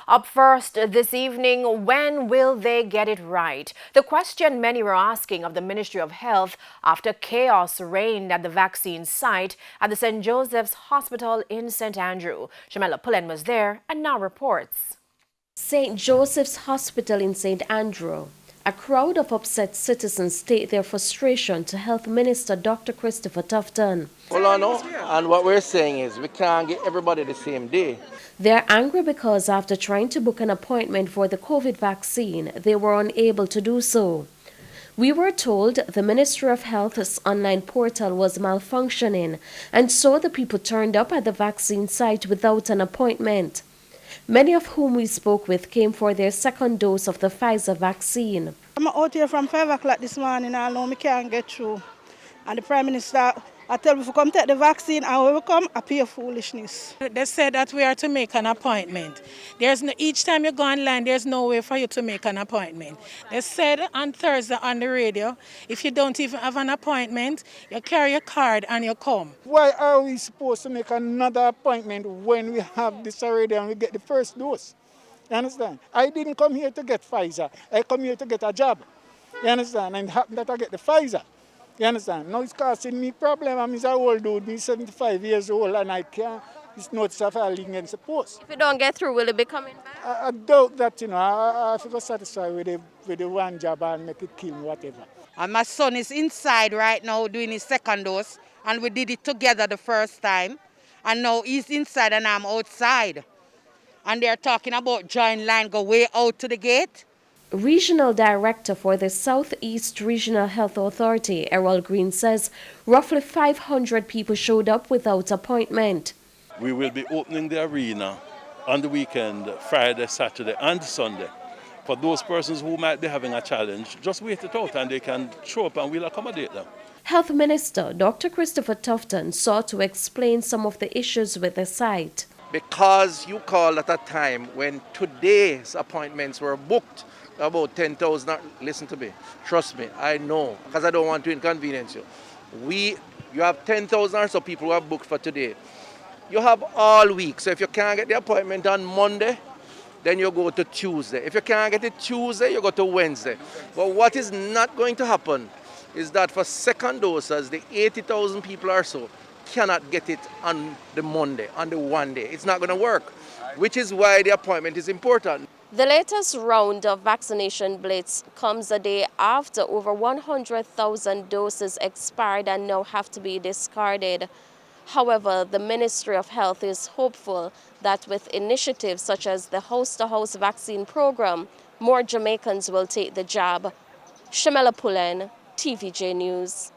Up first this evening, when will they get it right? The question many were asking of the Ministry of Health after chaos reigned at the vaccine site at the St. Joseph's Hospital in St. Andrew. Shamela Pullen was there and now reports. St. Joseph's Hospital in St. Andrew. A crowd of upset citizens state their frustration to Health Minister Dr. Christopher Tufton. Hold on now. And what we're saying is we can't get everybody the same day. They're angry because after trying to book an appointment for the COVID vaccine, they were unable to do so. We were told the Ministry of Health's online portal was malfunctioning, and so the people turned up at the vaccine site without an appointment. Many of whom we spoke with came for their second dose of the Pfizer vaccine. I'm out here from 5 o'clock this morning. I know I can't get through. And the Prime Minister, I tell me if we come take the vaccine, and when we come, I pay foolishness. They said that we are to make an appointment. Each time you go online, there's no way for you to make an appointment. They said on Thursday on the radio, if you don't even have an appointment, you carry your card and you come. Why are we supposed to make another appointment when we have this already and we get the first dose? You understand? I didn't come here to get Pfizer. I come here to get a job. You understand? And it happened that I get the Pfizer. You understand? Now it's causing me problem. I'm an old dude, I'm 75 years old, and I can't, it's not filing against the post. If you don't get through, will it be coming back? I doubt that, I feel satisfied with the one job and make it kill me, whatever. And my son is inside right now doing his second dose, and we did it together the first time. And now he's inside and I'm outside. And they're talking about joint line, go way out to the gate. Regional Director for the Southeast Regional Health Authority, Errol Green, says roughly 500 people showed up without appointment. We will be opening the arena on the weekend, Friday, Saturday and Sunday. For those persons who might be having a challenge, just wait it out and they can show up and we'll accommodate them. Health Minister Dr. Christopher Tufton sought to explain some of the issues with the site. Because you called at a time when today's appointments were booked, about 10,000, listen to me, trust me, I know, because I don't want to inconvenience you. You have 10,000 or so people who have booked for today. You have all week, so if you can't get the appointment on Monday, then you go to Tuesday. If you can't get it Tuesday, you go to Wednesday. But what is not going to happen is that for second doses, the 80,000 people or so cannot get it on the Monday, on the one day. It's not going to work, which is why the appointment is important. The latest round of vaccination blitz comes a day after over 100,000 doses expired and now have to be discarded. However, the Ministry of Health is hopeful that with initiatives such as the house-to-house vaccine program, more Jamaicans will take the jab. Shamela Pullen, TVJ News.